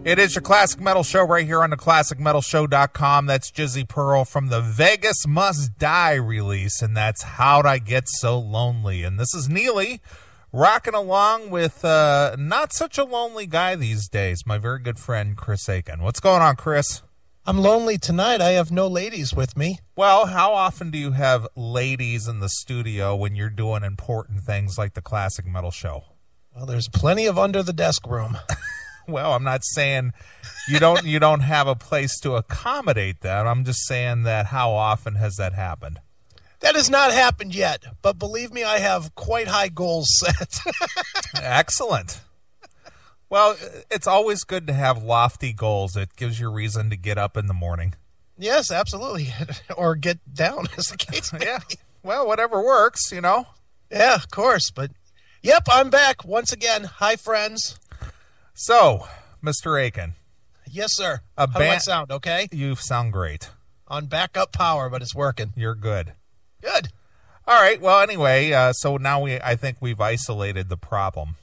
It is your Classic Metal Show right here on the ClassicMetalShow.com. That's Jizzy Pearl from the Vegas Must Die release, and that's How'd I Get So Lonely. And this is Neeley rocking along with not such a lonely guy these days, my very good friend Chris-Akin. What's going on, Chris? I'm lonely tonight. I have no ladies with me. Well, how often do you have ladies in the studio when you're doing important things like the Classic Metal Show? Well, there's plenty of under the desk room. Well, I'm not saying you don't have a place to accommodate that. I'm just saying that how often has that happened? That has not happened yet, but believe me, I have quite high goals set. Excellent. Well, it's always good to have lofty goals. It gives you a reason to get up in the morning. Yes, absolutely. Or get down, as the case may be. Yeah. Well, whatever works, you know. Yeah, of course. But, yep, I'm back once again. Hi, friends. So, Mr. Akin. Yes, sir. How do I sound, okay? You sound great. On backup power, but it's working. You're good. Good. All right. Well, anyway, so now I think we've isolated the problem.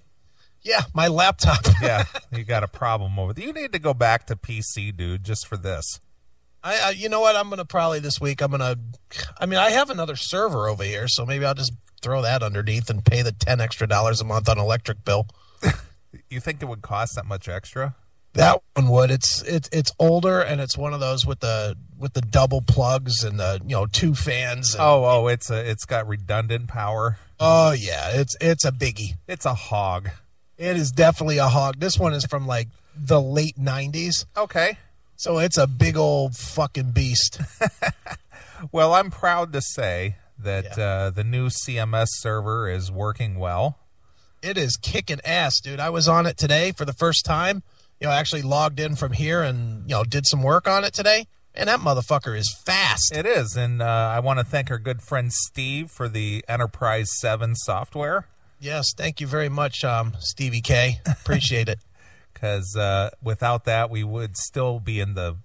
Yeah, my laptop. Yeah, you got a problem over there. You need to go back to PC, dude, just for this. You know what? I'm going to probably this week, I have another server over here, so maybe I'll just throw that underneath and pay the $10 extra a month on electric bill. You think it would cost that much extra? That one would. It's older, and it's one of those with the double plugs and the two fans. And, it's got redundant power. Oh yeah, it's a biggie. It's a hog. It is definitely a hog. This one is from like the late 90s. Okay. So it's a big old fucking beast. Well, I'm proud to say that the new CMS server is working well. It is kicking ass, dude. I was on it today for the first time. I actually logged in from here and, did some work on it today. And that motherfucker is fast. It is. And I want to thank our good friend Steve for the Enterprise 7 software. Yes, thank you very much, Stevie K. Appreciate it. Because without that, we would still be in the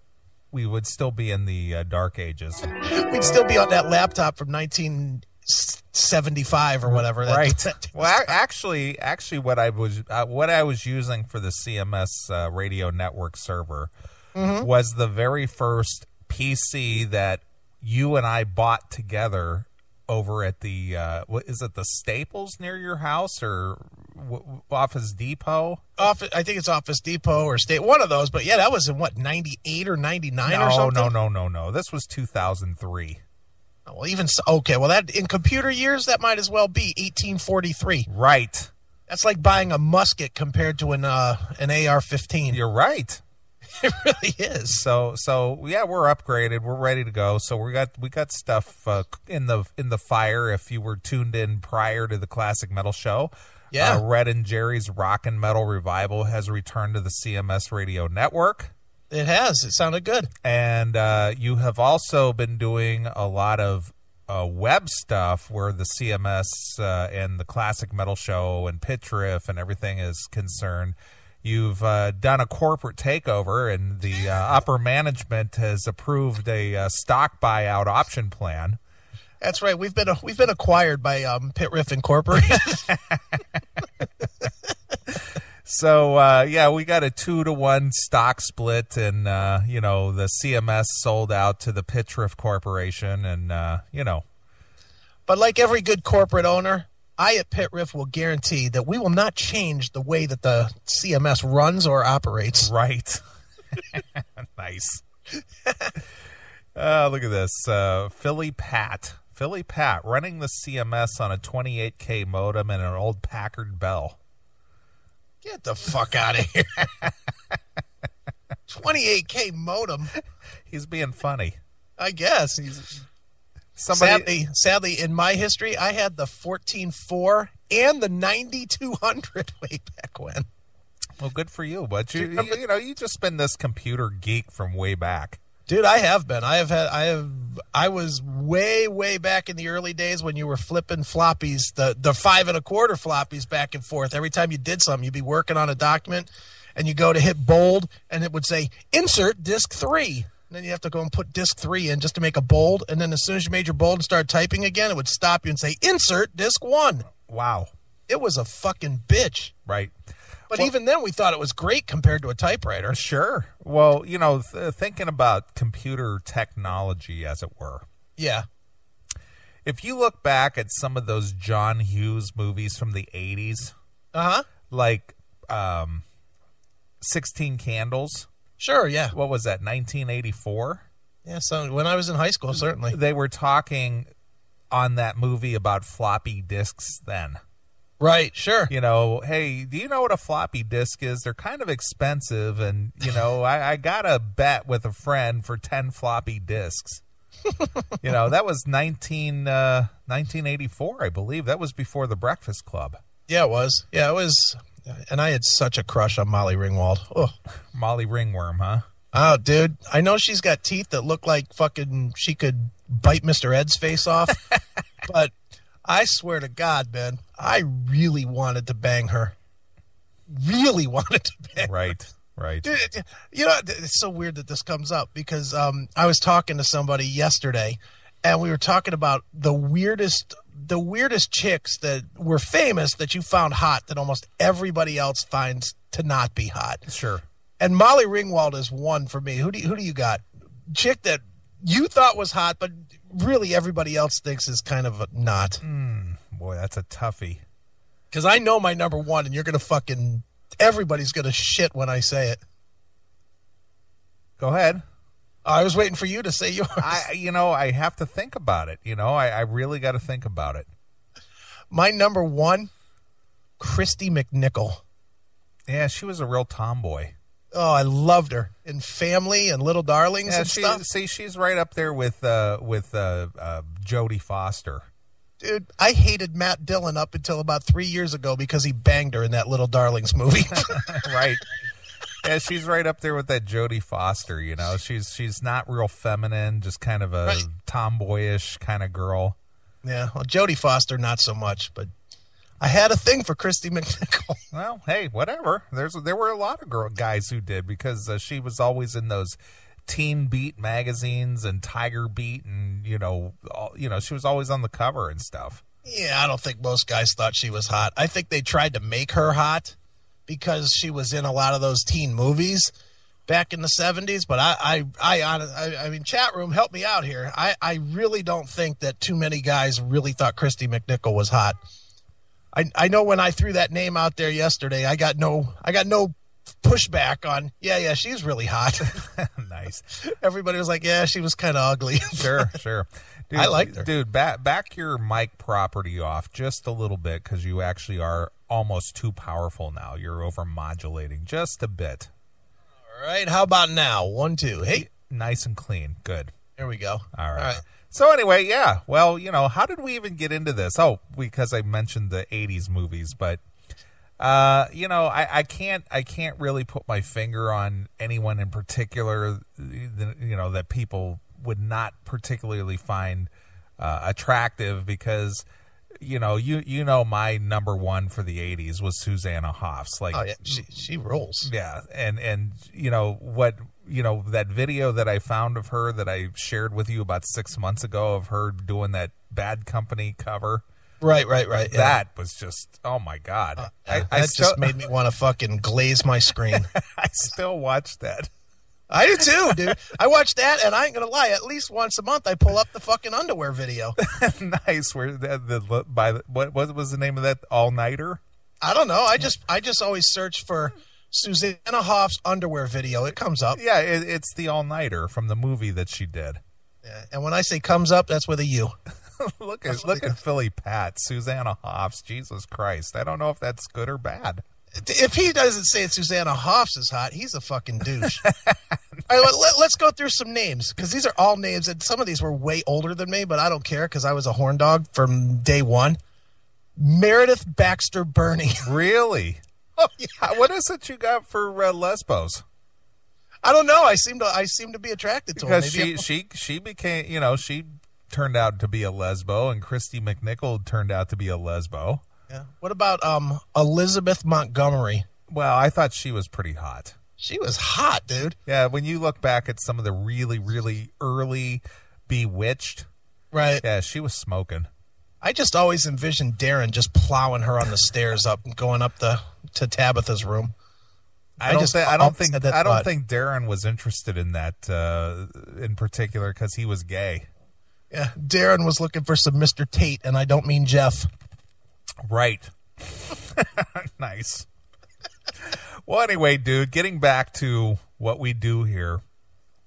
dark ages. We'd still be on that laptop from 1975 or whatever. Right. Well, actually, what I was using for the CMS radio network server was the very first PC that you and I bought together over at the is it the Staples near your house or Office Depot? I think it's Office Depot or State, one of those. But yeah, that was in what, 98 or 99 or something? No. This was 2003. Well, even so, okay. Well, that in computer years, that might as well be 1843. Right. That's like buying a musket compared to an AR-15. You're right. It really is. So yeah, we're upgraded. We're ready to go. So we got stuff in the fire. If you were tuned in prior to the Classic Metal Show, yeah, Red and Jerry's Rock and Metal Revival has returned to the CMS Radio Network. It has. It sounded good. And you have also been doing a lot of web stuff where the CMS and the Classic Metal Show and Pitch Riff and everything is concerned. You've done a corporate takeover, and the upper management has approved a stock buyout option plan. That's right. We've been acquired by Pit Riff Incorporated. So yeah, we got a 2-to-1 stock split, and the CMS sold out to the Pitch Riff Corporation, and But like every good corporate owner, I at Pit Riff will guarantee that we will not change the way that the CMS runs or operates. Right. Nice. Look at this. Philly Pat running the CMS on a 28K modem and an old Packard Bell. Get the fuck out of here. 28K modem. He's being funny. I guess. Sadly, in my history, I had the 14.4 and the 9200 way back when. Well, good for you, but you just been this computer geek from way back. Dude, I have been. I was way back in the early days when you were flipping floppies, the 5 1/4 floppies back and forth. Every time you did something, you'd be working on a document and you go to hit bold and it would say insert disk 3. And then you have to go and put disk 3 in just to make a bold. And then as soon as you made your bold and started typing again, it would stop you and say insert disk 1. Wow. It was a fucking bitch. Right. But even then, we thought it was great compared to a typewriter. Sure. Well, thinking about computer technology, as it were. Yeah. If you look back at some of those John Hughes movies from the 80s, like 16 Candles. Sure, yeah. What was that, 1984? Yeah, so when I was in high school, certainly. They were talking on that movie about floppy disks then. Right, sure. Hey, do you know what a floppy disk is? They're kind of expensive, and, I got a bet with a friend for 10 floppy disks. That was 1984, I believe. That was before The Breakfast Club. Yeah, it was. Yeah, it was. And I had such a crush on Molly Ringwald. Oh. Molly Ringworm, huh? Oh, dude. I know she's got teeth that look like fucking she could bite Mr. Ed's face off. But I swear to God, man, I really wanted to bang her. Really wanted to bang her. Right. Dude, it's so weird that this comes up because I was talking to somebody yesterday, and we were talking about the weirdest chicks that were famous that you found hot that almost everybody else finds to not be hot. Sure. And Molly Ringwald is one for me. Who do you got? Chick that you thought was hot, but really everybody else thinks is kind of not. Boy, that's a toughie. Because I know my number one, and you're going to everybody's going to shit when I say it. Go ahead. I was waiting for you to say yours. I have to think about it. I really got to think about it. My number one, Kristy-mcnichol. Yeah, she was a real tomboy. Oh, I loved her in Family and Little Darlings and stuff. See, she's right up there with Jodie Foster. Dude, I hated Matt Dillon up until about 3 years ago because he banged her in that Little Darlings movie. Right. Yeah, she's right up there with that Jodie Foster. She's not real feminine, just kind of a tomboyish kind of girl. Yeah, well, Jodie Foster not so much, but I had a thing for Kristy-mcnichol. Well, hey, whatever. There were a lot of guys who did because she was always in those Teen Beat magazines and Tiger Beat, and she was always on the cover and stuff. Yeah, I don't think most guys thought she was hot. I think they tried to make her hot because she was in a lot of those teen movies back in the 70s. But I mean, chat room, help me out here. I really don't think that too many guys really thought Kristy-mcnichol was hot. I know when I threw that name out there yesterday, I got no pushback on, yeah, she's really hot. Nice. Everybody was like, yeah, she was kind of ugly. Sure. Dude, I liked her. Dude, back your mic property off just a little bit because you actually are almost too powerful now. You're over-modulating just a bit. All right, how about now? 1, 2. Hey. Nice and clean. Good. There we go. All right. So anyway, yeah. Well, how did we even get into this? Oh, because I mentioned the 80s movies, but I can't really put my finger on anyone in particular, that people would not particularly find attractive because, my number one for the 80s was Susanna Hoffs. Like, oh yeah, she rolls. Yeah, and that video that I found of her that I shared with you about 6 months ago of her doing that Bad Company cover. Right. Yeah. That was just, oh my God. That just made me want to fucking glaze my screen. I still watch that. I do too, dude. I watch that, and I ain't gonna lie. At least once a month, I pull up the fucking underwear video. Nice. Where what was the name of that all-nighter? I don't know. I just always search for Susanna Hoffs underwear video. It comes up. Yeah, it's the all-nighter from the movie that she did. Yeah, and when I say comes up, that's with a U. Look at Philly Pat, Susanna Hoffs. Jesus Christ. I don't know if that's good or bad. If he doesn't say Susanna Hoffs is hot, he's a fucking douche. All right, let's go through some names, because these are all names, and some of these were way older than me, but I don't care because I was a horn dog from day one. Meredith-Baxter-Birney. Really? Oh, yeah. What is it you got for lesbos? I don't know. I seem to be attracted to her. Because she became, she turned out to be a lesbo, and Kristy-mcnichol turned out to be a lesbo. Yeah. What about Elizabeth-Montgomery? Well, I thought she was pretty hot. She was hot, dude. Yeah, when you look back at some of the really, really early Bewitched, right? Yeah, she was smoking. I just always envisioned Darren just plowing her on the stairs up and going up to Tabitha's room. I don't think Darren was interested in that in particular because he was gay. Yeah, Darren was looking for some Mr. Tate, and I don't mean Jeff. Right. Nice. Well, anyway, dude, getting back to what we do here.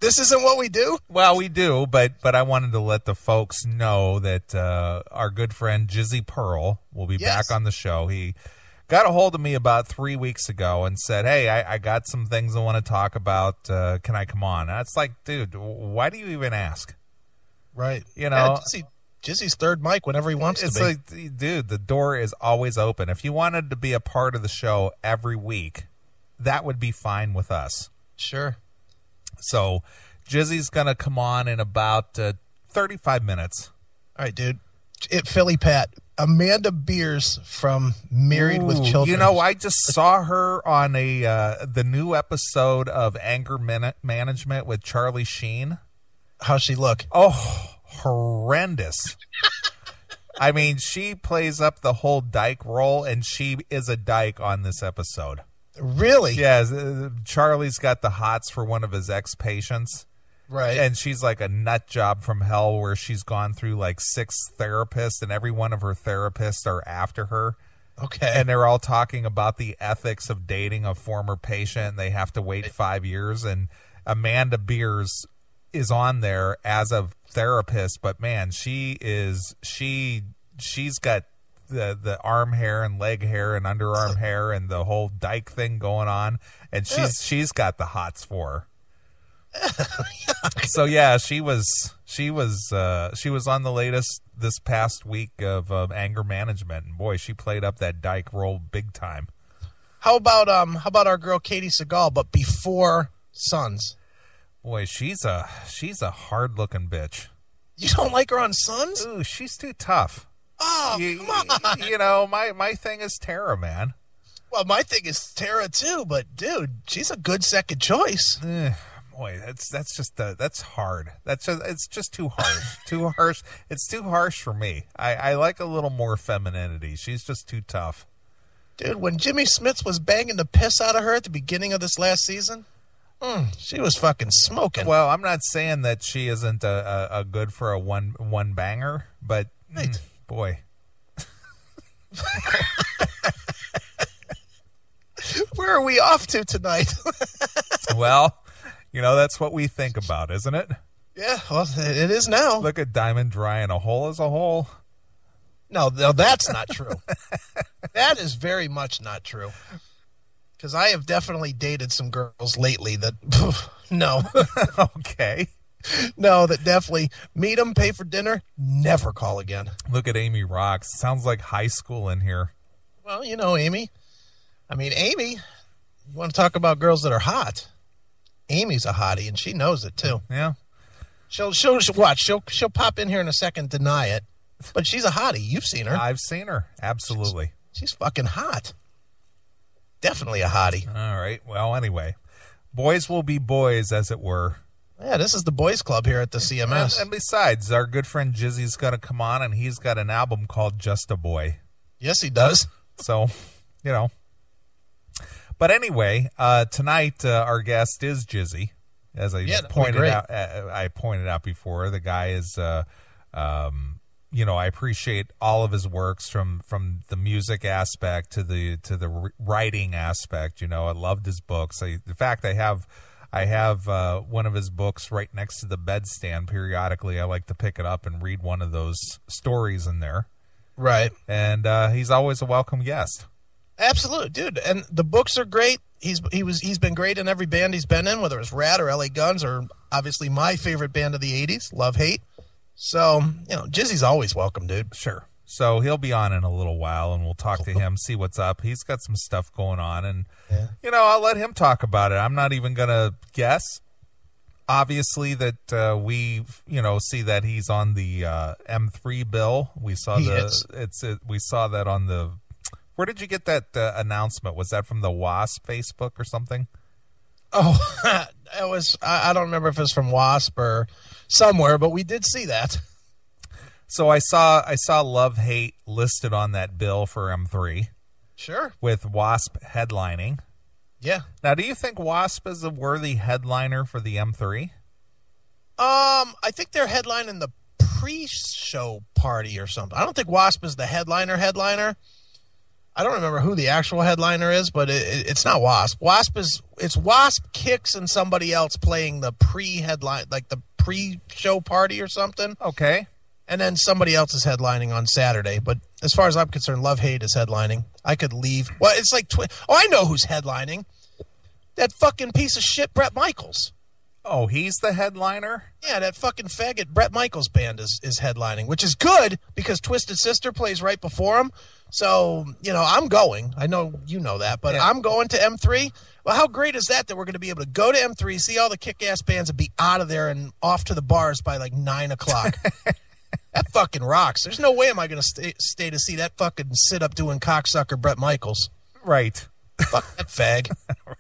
This isn't what we do? Well, we do, but I wanted to let the folks know that our good friend Jizzy Pearl will be back on the show. He got a hold of me about 3 weeks ago and said, hey, I got some things I want to talk about. Can I come on? And it's like, dude, why do you even ask? Right. You know, Jizzy's third mic whenever he wants to be. It's like, dude, the door is always open. If you wanted to be a part of the show every week, that would be fine with us. Sure. So Jizzy's going to come on in about 35 minutes. All right, dude. Philly Pat, Amanda Beers from Married with Children. You know, I just saw her on the new episode of Anger Management with Charlie Sheen. How's she look? Oh, horrendous. I mean, she plays up the whole dyke role, and she is a dyke on this episode. Really? Yeah, Charlie's got the hots for one of his ex-patients. Right. And she's like a nut job from hell where she's gone through like 6 therapists, and every one of her therapists are after her. Okay. And they're all talking about the ethics of dating a former patient, and they have to wait 5 years. And Amanda Beers is on there as a therapist, but man, she's got the arm hair and leg hair and underarm hair and the whole dyke thing going on, and she's got the hots for her. So yeah, she was on the latest this past week of Anger Management, and boy, she played up that dyke role big time. How about our girl Katie Seagal, but before Sons? Boy, she's a hard looking bitch. You don't like her on Sons? Ooh, she's too tough. Oh, come on. You know, my thing is Tara, man. Well, my thing is Tara too, but dude, she's a good second choice. Boy, that's hard. It's just too harsh. Too harsh. It's too harsh for me. I like a little more femininity. She's just too tough. Dude, when Jimmy Smits was banging the piss out of her at the beginning of this last season, she was fucking smoking. Well, I'm not saying that she isn't a good for a one banger, but right. Boy. Where are we off to tonight? Well, you know, that's what we think about, isn't it? Yeah, well, it is now. Look at Diamond Dry, and a hole is a hole. No, that's not true. That is very much not true. Because I have definitely dated some girls lately that, no. Okay. No, that definitely meet them, pay for dinner, never call again. Look at Amy Rocks. Sounds like high school in here. Well, you know, Amy. I mean, Amy, you want to talk about girls that are hot. Amy's a hottie, and she knows it, too. Yeah. She'll watch. She'll pop in here in a second, deny it. But she's a hottie. You've seen her. I've seen her. Absolutely. She's fucking hot. Definitely a hottie. All right. Well, anyway, boys will be boys, as it were. Yeah, this is the boys club here at the CMS. And besides, our good friend Jizzy's going to come on, and he's got an album called Just a Boy. Yes, he does. So, you know. But anyway, tonight our guest is Jizzy, as I pointed out. I pointed out before. The guy is, you know, I appreciate all of his works from the music aspect to the writing aspect. You know, I loved his books. In fact, I have one of his books right next to the bedstand. Periodically, I like to pick it up and read one of those stories in there. Right. And he's always a welcome guest. Absolutely, dude. And the books are great. He's been great in every band he's been in, whether it's Rad or LA Guns or obviously my favorite band of the 80s, Love Hate. So, you know, Jizzy's always welcome, dude. Sure. So he'll be on in a little while, and we'll talk to him, see what's up. He's got some stuff going on, and, you know, I'll let him talk about it. I'm not even going to guess. Obviously that we, you know, see that he's on the M3 bill. We saw we saw that on the... Where did you get that announcement? Was that from the WASP Facebook or something? Oh, it was. I don't remember if it was from WASP or somewhere, but we did see that. So I saw Love Hate listed on that bill for M3. Sure. With Wasp headlining. Yeah. Now, do you think Wasp is a worthy headliner for the M3? I think they're headlining the pre-show party or something. I don't think Wasp is the headliner. I don't remember who the actual headliner is, but it's not Wasp. It's Wasp, Kix, and somebody else playing the pre-headline, like the pre-show party or something. Okay. And then somebody else is headlining on Saturday. But as far as I'm concerned, Love Hate is headlining. I could leave. Well, it's like, I know who's headlining. That fucking piece of shit, Bret Michaels. Oh, he's the headliner? Yeah, that fucking faggot Bret Michaels band is headlining, which is good because Twisted Sister plays right before him. So, I'm going. I know you know that, but yeah. I'm going to M3. Well, how great is that we're going to be able to go to M3, see all the kick-ass bands, and be out of there and off to the bars by like 9 o'clock. That fucking rocks. There's no way am I going to stay to see that fucking sit-up doing cocksucker Bret Michaels. Right. Fuck that fag. Right.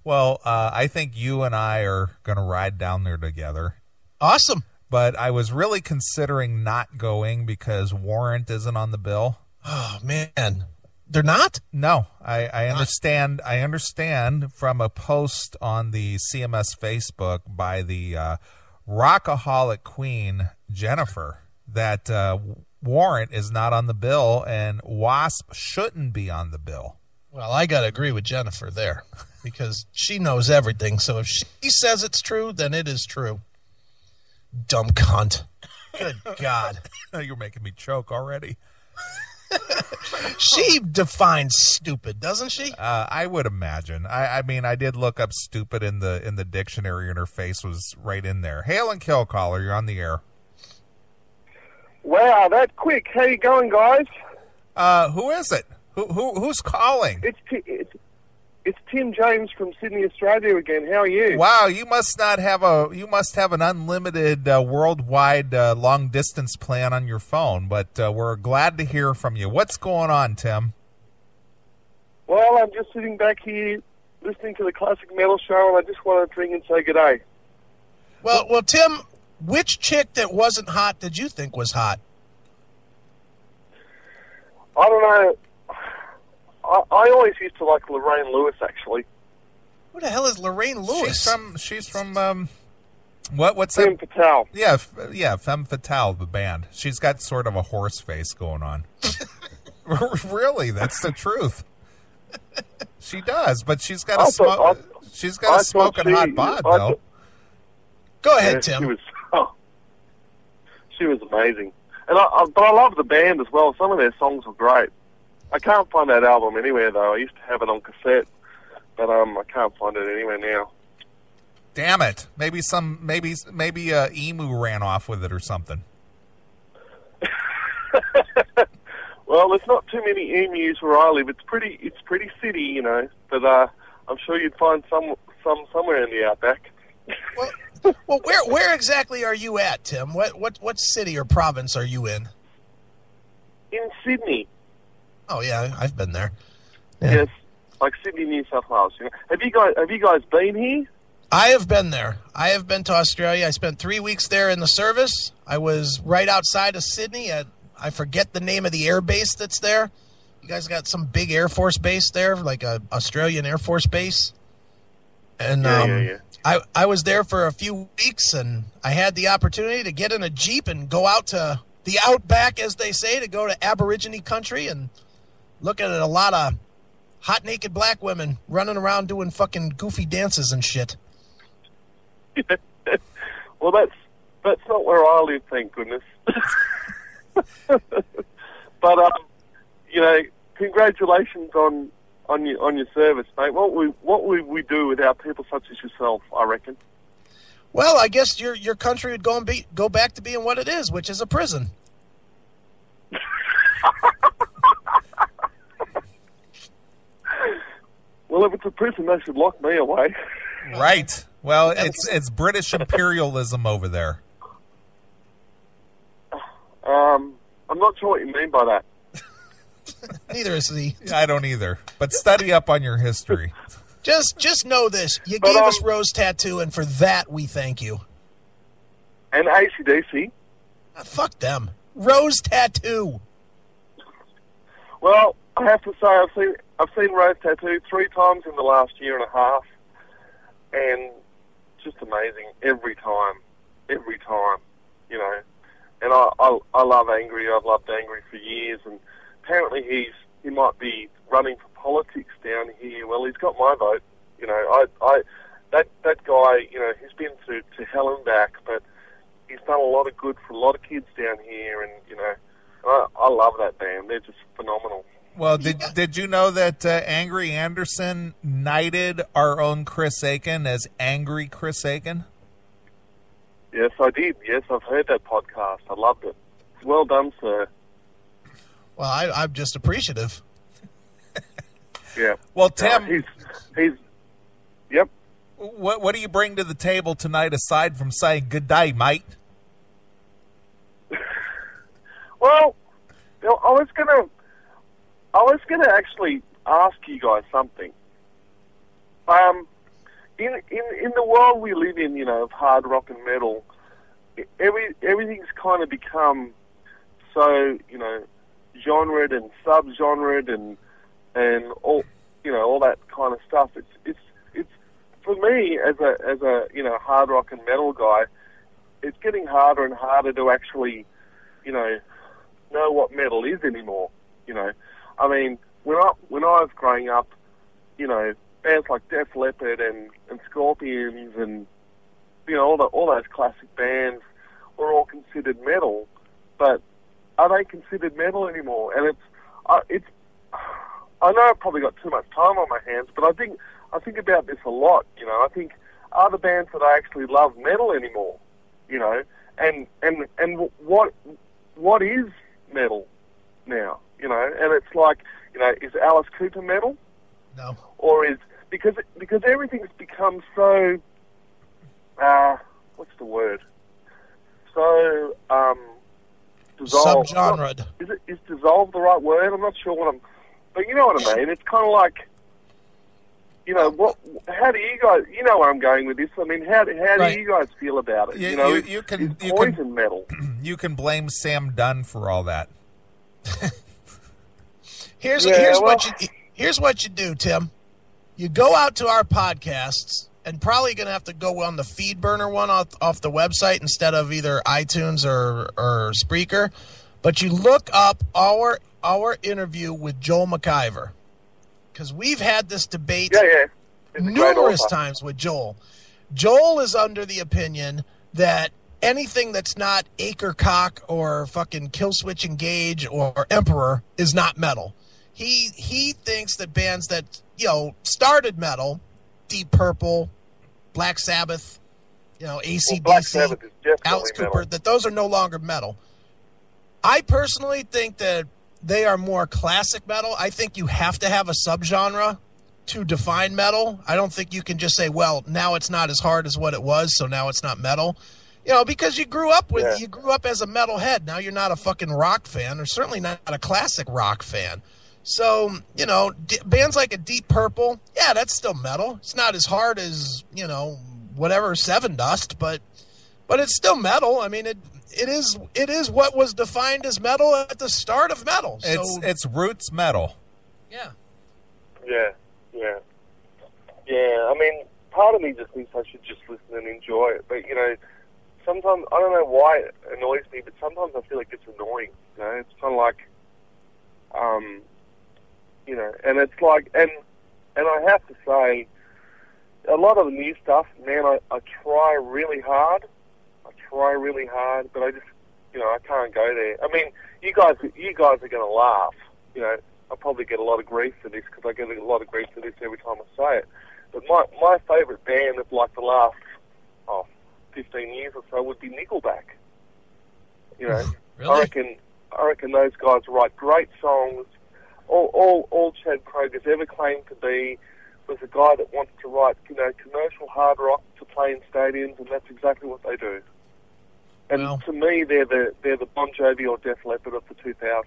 Well, I think you and I are going to ride down there together. Awesome. But I was really considering not going because Warrant isn't on the bill. Oh, man. They're not? No. I understand. I understand from a post on the CMS Facebook by the rockaholic queen, Jennifer, that Warrant is not on the bill and Wasp shouldn't be on the bill. Well, I got to agree with Jennifer there because she knows everything. So if she says it's true, then it is true. Dumb cunt. Good God. You're making me choke already. She defines stupid, doesn't she? I would imagine. I mean, I did look up stupid in the dictionary and her face was right in there. Hail and kill caller, you're on the air. Wow, that quick. How you going, guys? Who is it? Who's calling? It's Tim James from Sydney, Australia again. How are you? Wow, you must have an unlimited worldwide long distance plan on your phone, but we're glad to hear from you. What's going on, Tim? Well, I'm just sitting back here listening to the classic metal show, and I just want to ring and say good day. Well, Tim, which chick that wasn't hot did you think was hot? I don't know. I always used to like Lorraine Lewis, actually. Who the hell is Lorraine Lewis? She's from what's that? Femme Fatale. Yeah, Femme Fatale, the band. She's got sort of a horse face going on. Really, that's the truth. She does, but she's got a smoking hot bod, though. Go ahead, Tim. She was amazing, but I love the band as well. Some of their songs were great. I can't find that album anywhere, though. I used to have it on cassette, but I can't find it anywhere now. Damn it! Maybe Emu ran off with it or something. Well, there's not too many emus where I live. It's pretty city, But I'm sure you'd find some somewhere in the outback. Well, where exactly are you at, Tim? What city or province are you in? In Sydney. Oh yeah, I've been there. Yeah. Yes, like Sydney, New South Wales. Have you guys been here? I have been there. I have been to Australia. I spent 3 weeks there in the service. I was right outside of Sydney at, I forget the name of the air base that's there. You guys got some big Air Force base there, like a Australian Air Force base. And yeah. I was there for a few weeks, and I had the opportunity to get in a Jeep and go out to the outback, as they say, to go to Aborigine country and look at a lot of hot naked black women running around doing fucking goofy dances and shit. Well, that's not where I live, thank goodness. But congratulations on your service, mate. What would we do without people such as yourself? I reckon. Well, I guess your country would go back to being what it is, which is a prison. Well, if it's a prison, they should lock me away. Right. Well, it's British imperialism over there. I'm not sure what you mean by that. Neither is he. I don't either. But study up on your history. Just know this. You gave us Rose Tattoo, and for that, we thank you. And AC/DC. Fuck them. Rose Tattoo. Well, I have to say I've seen Rose Tattoo 3 times in the last year and a half, and just amazing every time, you know. And I love Angry. I've loved Angry for years, and apparently he might be running for politics down here. Well, he's got my vote. You know, that guy, you know, he's been to hell and back, but he's done a lot of good for a lot of kids down here, and you know, I love that band. They're just phenomenal. Well, did you know that Angry Anderson knighted our own Chris-Akin as Angry Chris-Akin? Yes, I did. Yes, I've heard that podcast. I loved it. Well done, sir. Well, I'm just appreciative. Yeah. Well, Tim, he's. Yep. What do you bring to the table tonight aside from saying good day, mate? Well, you know, I was gonna actually ask you guys something. In the world we live in, you know, of hard rock and metal, everything's kind of become so, you know, genred and sub-genred and all, you know, all that kind of stuff. It's for me as a you know, hard rock and metal guy, it's getting harder and harder to actually, you know what metal is anymore. You know, I mean, when I was growing up, you know, bands like Def Leppard and Scorpions and, you know, all those classic bands were all considered metal, but are they considered metal anymore? And it's I know I've probably got too much time on my hands, but I think about this a lot. You know, I think, are the bands that I actually love metal anymore? You know, and what is metal now? You know, and it's like, you know, is Alice Cooper metal? No. Or is because everything's become so what's the word? So dissolved. Subgenred. Is dissolved the right word? I'm not sure what but you know what I mean. It's kind of like, you know, how do you guys? You know where I'm going with this. I mean, how do you guys feel about it? You know, you can poison metal. You can blame Sam Dunn for all that. Here's what you do, Tim. You go out to our podcasts, and probably going to have to go on the feed burner one off the website instead of either iTunes or Spreaker. But you look up our interview with Joel McIver, because we've had this debate numerous times with Joel. Joel is under the opinion that anything that's not Acre Cock or fucking Killswitch Engage or Emperor is not metal. He thinks that bands that, you know, started metal, Deep Purple, Black Sabbath, you know, AC/DC, Alice Cooper, metal, that those are no longer metal. I personally think that they are more classic metal. I think you have to have a subgenre to define metal. I don't think you can just say, well, now it's not as hard as what it was, so now it's not metal. You know, because you grew up as a metalhead. Now you're not a fucking rock fan, or certainly not a classic rock fan. So, you know, bands like a Deep Purple, yeah, that's still metal. It's not as hard as, you know, whatever Seven Dust, but it's still metal. I mean, it is what was defined as metal at the start of metal. So, it's roots metal. Yeah. Yeah. I mean, part of me just thinks I should just listen and enjoy it. But, you know, sometimes, I don't know why it annoys me, but sometimes I feel like it's annoying. You know, it's kind of like, you know, and it's like, and I have to say, a lot of the new stuff, man, I try really hard, but I just, you know, I can't go there. I mean, you guys are going to laugh. You know, I probably get a lot of grief for this, because I get a lot of grief for this every time I say it. But my favourite band of like the last 15 years or so would be Nickelback. You know, really? I reckon those guys write great songs. All Chad Kroger's ever claimed to be was a guy that wants to write, you know, commercial hard rock to play in stadiums, and that's exactly what they do. And to me, they're the Bon Jovi or Def Leppard of the 2000s.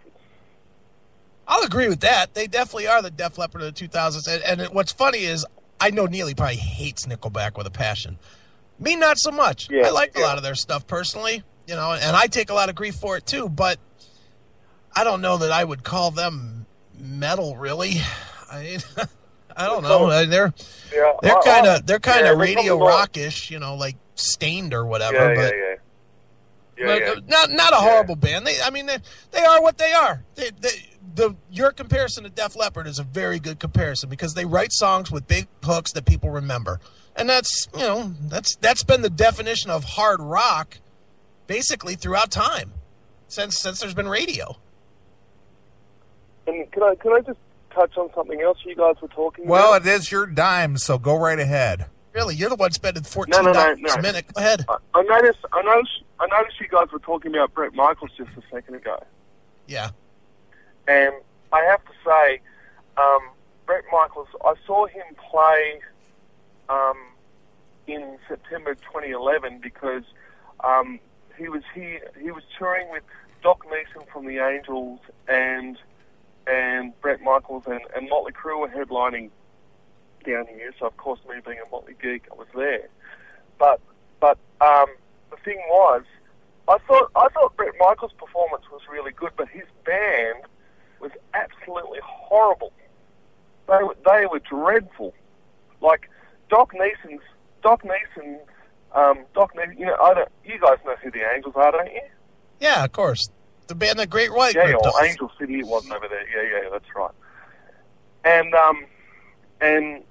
I'll agree with that. They definitely are the Def Leppard of the 2000s. And what's funny is, I know Neeley probably hates Nickelback with a passion. Me, not so much. Yeah, I like a lot of their stuff personally. You know, and I take a lot of grief for it too, but I don't know that I would call them metal, really. I don't know. They're kind of radio rockish, you know, like Stained or whatever. But not a horrible band. They are what they are. Your comparison to Def Leppard is a very good comparison because they write songs with big hooks that people remember, and that's been the definition of hard rock, basically throughout time, since there's been radio. And can I just touch on something else you guys were talking about? Well, it is your dime, so go right ahead. Really, you're the one spending $14 a minute. Go ahead. I noticed you guys were talking about Bret Michaels just a second ago. Yeah. And I have to say, Bret Michaels, I saw him play in September 2011 because he was touring with Doc Neeson from the Angels and Bret Michaels and Motley Crue were headlining down here. So of course, me being a Motley geek, I was there. But the thing was, I thought Bret Michaels' performance was really good, but his band was absolutely horrible. They were dreadful. Like Doc Neeson. You know, you guys know who the Angels are, don't you? Yeah, of course. The band that Great White. Yeah, or Angel City. It wasn't over there. Yeah, that's right. And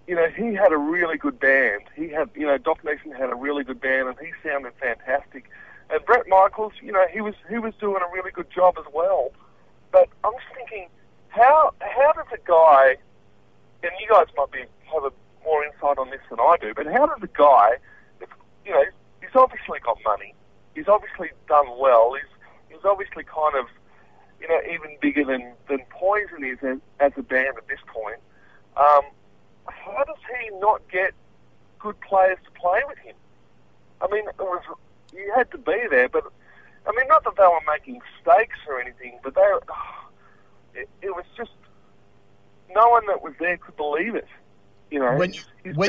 you know, he had a really good band. Doc Neeson had a really good band, and he sounded fantastic. And Bret Michaels, you know, he was doing a really good job as well. But I'm just thinking, how does a guy, and you guys might have more insight on this than I do, but how does a guy, you know, he's obviously got money, he's obviously done well, he's obviously kind of, you know, even bigger than Poison is as a band at this point. How does he not get good players to play with him? I mean, you had to be there, but I mean, not that they were making mistakes or anything, but it was just no one that was there could believe it. You know, when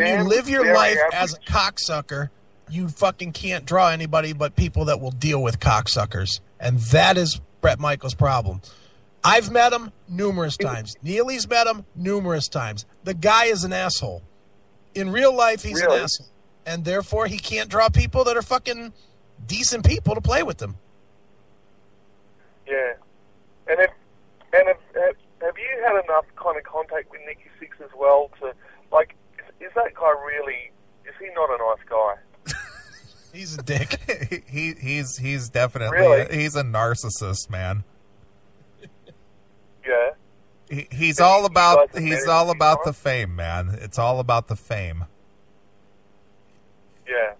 you live your life as a cocksucker, you fucking can't draw anybody but people that will deal with cocksuckers, and that is Bret Michaels' problem. I've met him numerous times. Neely's met him numerous times. The guy is an asshole. In real life, he's an asshole, and therefore he can't draw people that are fucking decent people to play with him. Yeah, and have you had enough kind of contact with Nikki Sixx as well to, like, is that guy really? Is he not a nice guy? He's a dick. he's definitely he's a narcissist, man. Yeah. He's all about the fame, man. It's all about the fame. Yeah.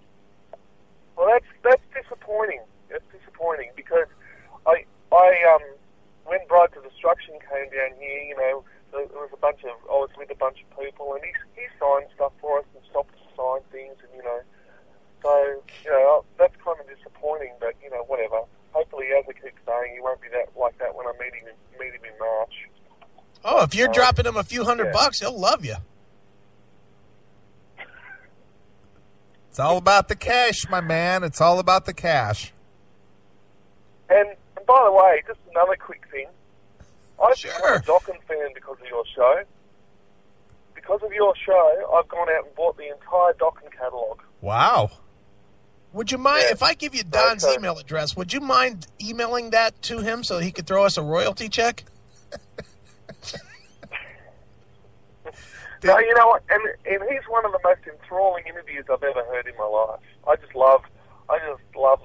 Well, that's disappointing. It's disappointing because I when Bride to Destruction came down here, you know, there was I was with a bunch of people, and he signed stuff for us and stopped to sign things, and you know, so you know that's kind of disappointing. But you know, whatever. Hopefully, as I keep saying, he won't be like that when I meet him in March. Oh, if you're dropping him a few $100, he'll love you. It's all about the cash, my man. It's all about the cash. And by the way, just another quick thing. I'm a Dokken fan because of your show. Because of your show, I've gone out and bought the entire Dokken catalogue. Wow. Would you mind, if I give you Don's email address, would you mind emailing that to him so he could throw us a royalty check? No, you know what? And he's one of the most enthralling interviews I've ever heard in my life. I just love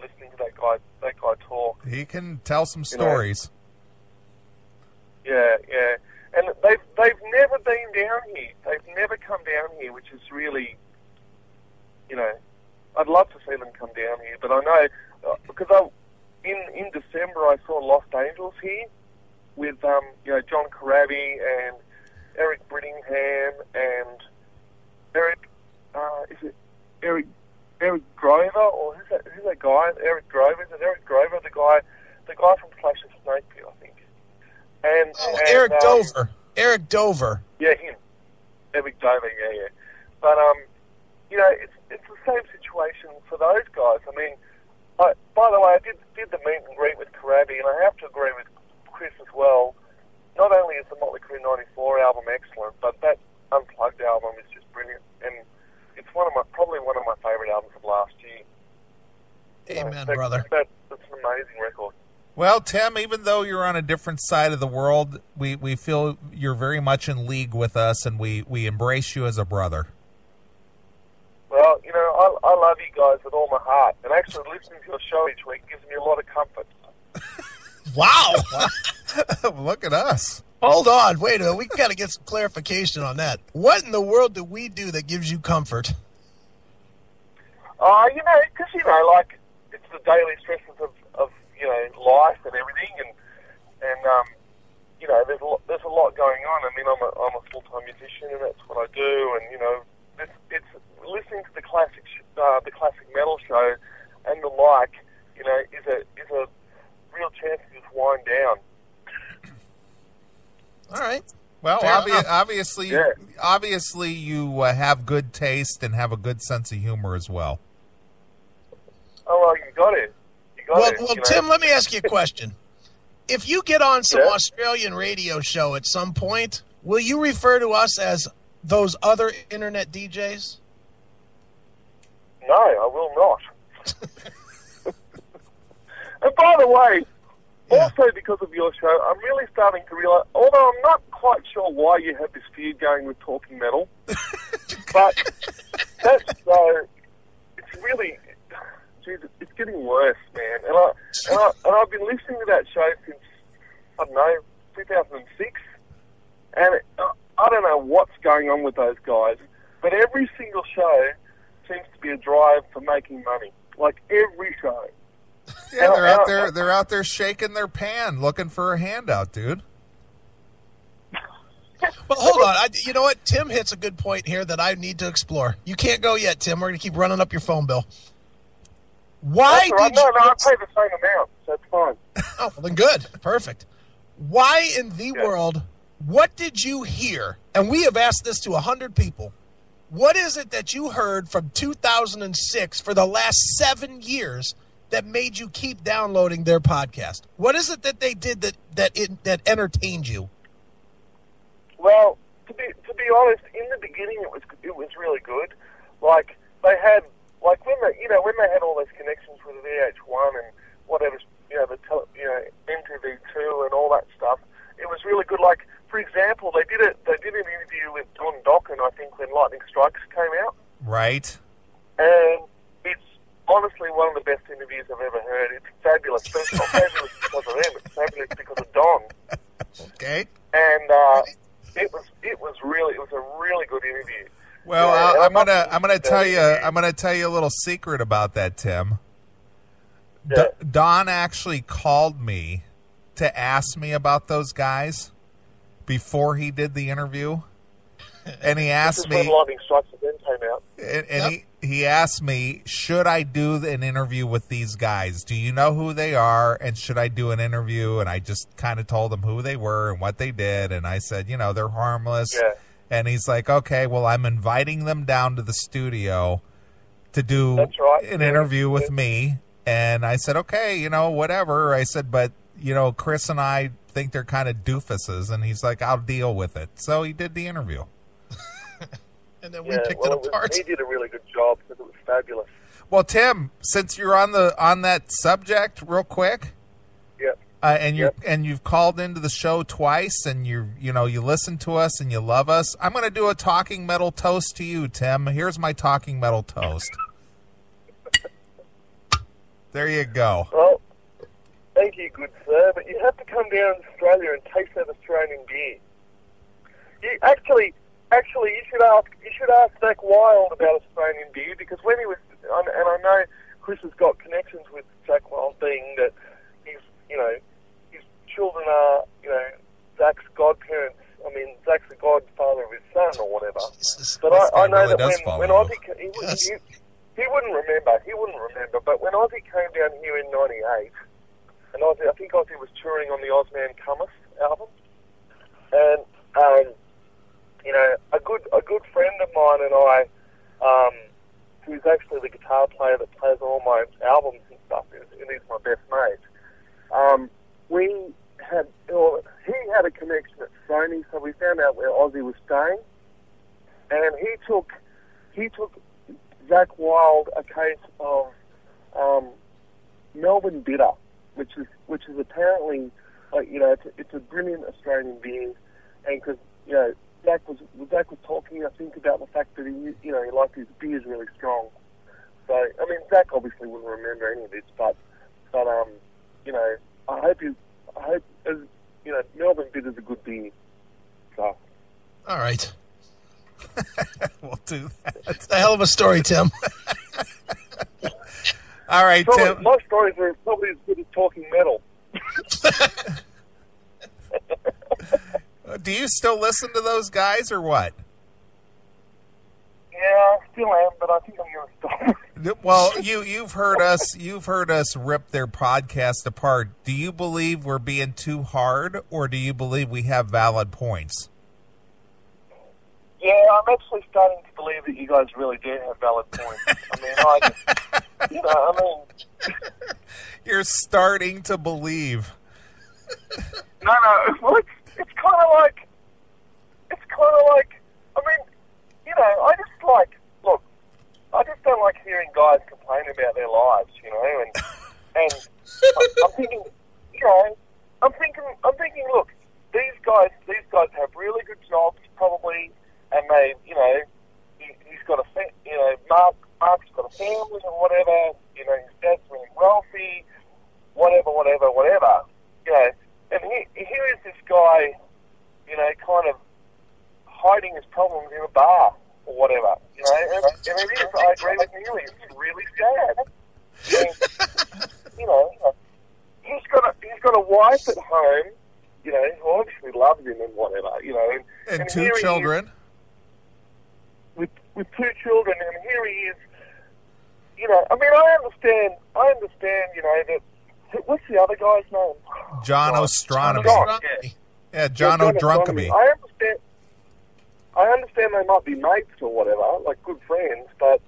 listening to that guy talk. He can tell some stories. Yeah. And they've never been down here. They've never come down here, which is really, you know, I'd love to see them come down here. But I know because in December I saw Lost Angels here with you know, John Corabi and Eric Brittingham and Eric Grover, or who's that guy? Eric Grover. Is it Eric Grover, the guy from Clash of Snake Pit, I think. And Eric Dover. Eric Dover. Yeah, him. Eric Dover. Yeah. But you know, it's the same situation for those guys. I mean, By the way, I did the meet and greet with Karabi, and I have to agree with Chris as well. Not only is the Motley Crue '94 album excellent, but that Unplugged album is just brilliant, and it's probably one of my favourite albums of last year. Amen, brother. That's an amazing record. Well, Tim, even though you're on a different side of the world, we feel you're very much in league with us, and we embrace you as a brother. Well, I love you guys with all my heart, and actually listening to your show each week gives me a lot of comfort. Wow. Look at us. Hold on. Wait a minute. We got to get some clarification on that. What in the world do we do that gives you comfort? Because, like, it's the daily stresses of life and everything, and there's a lot going on. I mean, I'm a full-time musician, and that's what I do, and, it's listening to the classic metal show and the like, is a real chance to just wind down. All right. Well, obviously you have good taste and have a good sense of humor as well. Oh, well, you got it. Well, Tim, let me ask you a question. If you get on some Australian radio show at some point, will you refer to us as those other internet DJs? No, I will not. And by the way, also because of your show, I'm really starting to realize, although I'm not quite sure why you have this feud going with Talking Metal, but that's it's really, geez, it's getting worse, man. And I've been listening to that show since, I don't know, 2006, and I don't know what's going on with those guys, but every single show seems to be a drive for making money. Like every show. Yeah, they're out there shaking their pan, looking for a handout, dude. Well, hold on. You know what? Tim hits a good point here that I need to explore. You can't go yet, Tim. We're going to keep running up your phone bill. Why did you... No, I pay the same amount, so it's fine. Oh, well, then good. Perfect. Why in the world, what did you hear? And we have asked this to 100 people. What is it that you heard from 2006 for the last 7 years that made you keep downloading their podcast? What is it that they did that entertained you? Well, to be honest, in the beginning it was really good. Like they had when they had all those connections with VH1 and whatever, MTV2 and all that stuff. It was really good. Like for example, they did an interview with Don Dokken, I think, when Lightning Strikes came out. Right. And it's honestly one of the best interviews I've ever heard. It's fabulous. But it's not fabulous because of them. It's fabulous because of Don. Okay. And it was a really good interview. Well, I'm gonna tell you a little secret about that, Tim. Yeah. Don actually called me to ask me about those guys before he did the interview, and he asked me. When Lightning Strikes Again came out. And he asked me, should I do an interview with these guys? Do you know who they are? And should I do an interview? And I just kind of told him who they were and what they did. And I said, they're harmless. Yeah. And he's like, okay, well, I'm inviting them down to the studio to do an interview with me. And I said, okay, whatever. I said, but, Chris and I think they're kind of doofuses. And he's like, I'll deal with it. So he did the interview. And then we picked it apart. He did a really good job because it was fabulous. Well, Tim, since you're on that subject, real quick, and you've called into the show twice, and you listen to us and you love us, I'm going to do a talking metal toast to you, Tim. Here's my talking metal toast. There you go. Well, thank you, good sir. But you have to come down to Australia and taste that Australian beer. Actually, you should ask Zach Wilde about Australian beer, because when he was, and I know Chris has got connections with Zach Wilde, being that his children are, Zach's godparents. I mean, Zach's the godfather of his son or whatever. But I know really that when Ozzy, he wouldn't remember. But when Ozzy came down here in '98, and I think Ozzy was touring on the Ozman Cummins album, and a good friend of mine and I who's actually the guitar player that plays on all my albums and stuff, and he's my best mate. He had a connection at Sony, so we found out where Ozzy was staying, and he took Zakk Wylde a case of Melbourne Bitter, which is apparently, it's a brilliant Australian beer, and because Zakk was talking, I think, about the fact that he liked his beers really strong. So I mean, Zakk obviously wouldn't remember any of this, but I hope Melbourne Bitter's a good beer. So. All right. We'll do that. It's a hell of a story, Tim. All right, Tim. My stories are probably as good as talking metal. Do you still listen to those guys or what? Yeah, I still am, but I think I'm going to stop. Well, you've heard us rip their podcast apart. Do you believe we're being too hard, or do you believe we have valid points? Yeah, I'm actually starting to believe that you guys really do have valid points. I mean, You're starting to believe. No. Well, it's kind of like, I mean, I just don't like hearing guys complain about their lives, and I'm thinking, look, these guys have really good jobs, probably, and they, he's got Mark's got a family or whatever, his dad's really wealthy, whatever, and here is this guy, kind of hiding his problems in a bar or whatever, and it is, I agree with Neeley, it's really sad. He's got a wife at home, who obviously loves him and whatever, And two children. With two children, and here he is, I mean, I understand, that, what's the other guy's name? John Ostronomy. Yeah, John O'Drunkaby. I understand they might be mates or whatever, like good friends, but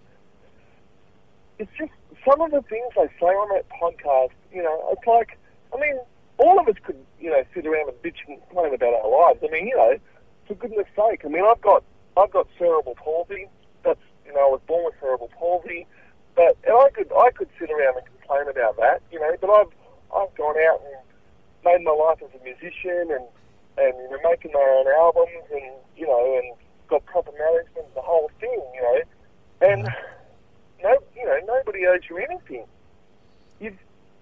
it's just some of the things they say on that podcast, it's like, I mean, all of us could, sit around and bitch and complain about our lives. I mean, for goodness sake, I mean, I've got cerebral palsy. That's, I was born with cerebral palsy, and I could sit around and complain about that, but I've gone out and made my life as a musician and making my own albums and got proper management, the whole thing, and nobody owes you anything.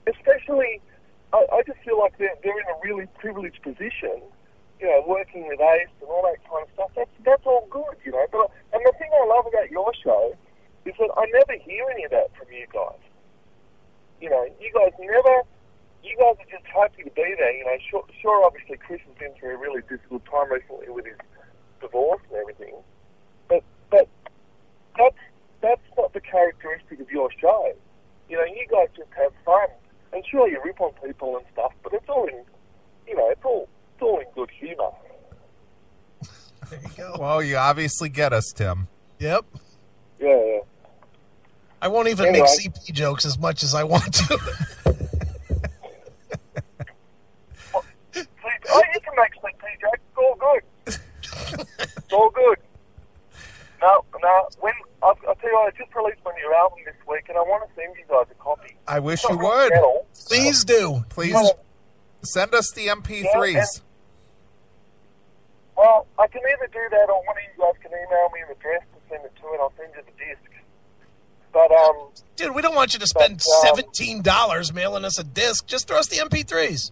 Especially, I just feel like they're in a really privileged position, working with Ace and all that kind of stuff. That's all good, But and the thing I love about your show is that I never hear any of that from you guys. You guys are just happy to be there. Sure, obviously Chris has been through a really difficult time recently with his divorce and everything, but that's not the characteristic of your show. You guys just have fun, and sure you rip on people and stuff, but it's all in, it's all in good humour. There you go. Well, you obviously get us, Tim. Yep. Yeah. I won't even make CP jokes as much as I want to. You can make CP jokes. It's all good. It's all good. No. I'll tell you what, I just released my new album this week, and I want to send you guys a copy. I wish you would. Please do. Please send us the MP3s. Well, I can either do that, or one of you guys can email me an address to send it to, and I'll send you the disc. But dude, we don't want you to spend $17 mailing us a disc. Just throw us the MP3s.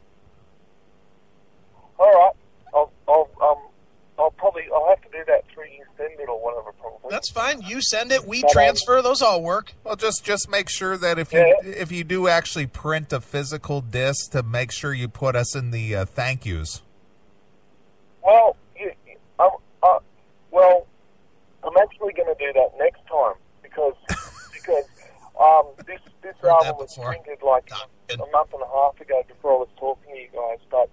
All right. I'll have to do that through you send it or whatever. Probably. That's fine. You send it. We transfer. Those all work. Well, just make sure that if you do actually print a physical disc, to make sure you put us in the thank yous. Well, I'm actually going to do that next time because this album was printed like a month and a half ago before I was talking to you guys, but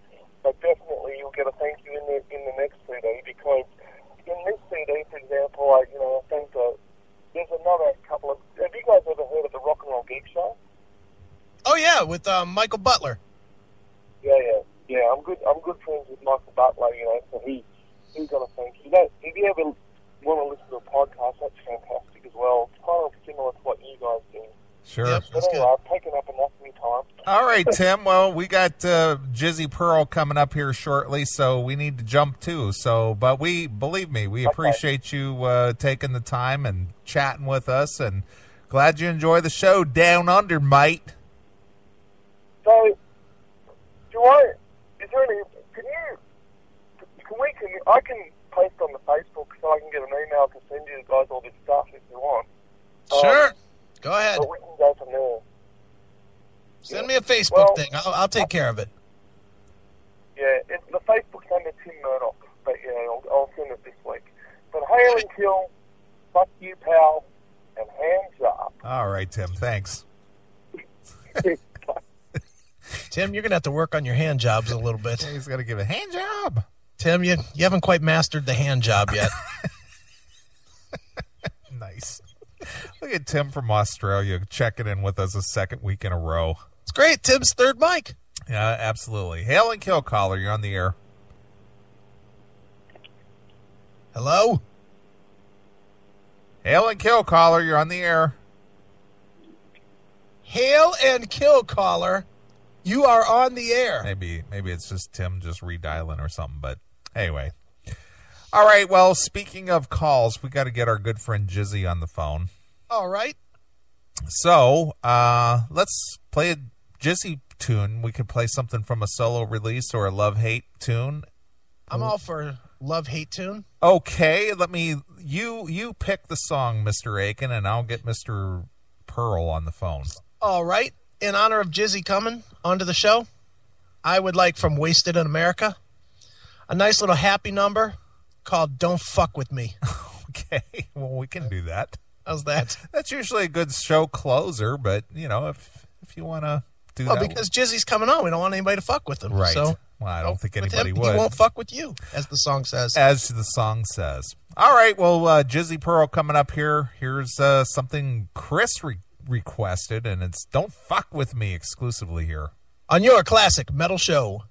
definitely you'll get a thank you in the next CD, because in this CD, for example, I thanked there's another couple of... Have you guys ever heard of the Rock and Roll Geek Show? Oh, yeah, with Michael Butler. Yeah, I'm good friends with Michael Butler, you know, so he's got a thing. If you ever want to listen to a podcast, that's fantastic as well. It's kind of similar to what you guys do. Sure. Yep, But that's anyway, good. I've taken up enough of your time. All right, Tim. Well, we got Jizzy Pearl coming up here shortly, so we need to jump too. So, but believe me, we appreciate you taking the time and chatting with us, and glad you enjoy the show down under, mate. So, I can post on the Facebook so I can get an email to send you guys all this stuff if you want. Sure. Go ahead. But we can go from there. Send me a Facebook thing. I'll take care of it. Yeah, the Facebook's under Tim Murdoch, but yeah, I'll send it this week. But hail and kill, fuck you, pal, and hands up. All right, Tim. Thanks. Tim, you're going to have to work on your hand jobs a little bit. He's got to give a hand job. Tim, you haven't quite mastered the hand job yet. Nice. Look at Tim from Australia checking in with us a second week in a row. It's great. Tim's third mic. Yeah, absolutely. Hail and kill caller. You're on the air. Hello? Hail and kill caller. You're on the air. Hail and kill caller. You are on the air. Maybe it's just Tim just redialing or something, but anyway. All right, well, speaking of calls, we got to get our good friend Jizzy on the phone. All right. So, let's play a Jizzy tune. We could play something from a solo release or a love-hate tune. I'm all for love-hate tune. Okay, you pick the song, Mr. Aiken, and I'll get Mr. Pearl on the phone. All right. In honor of Jizzy coming onto the show, I would like from Wasted in America a nice little happy number called Don't Fuck With Me. Okay, well, we can do that. How's that? That's usually a good show closer, but, you know, if you want to do that. Well, because Jizzy's coming on. We don't want anybody to fuck with him. Right. So, well, I don't think with anybody him, would. He won't fuck with you, as the song says. As the song says. All right, well, Jizzy Pearl coming up here. Here's something Chris requested, and it's Don't Fuck With Me exclusively here On your classic metal show.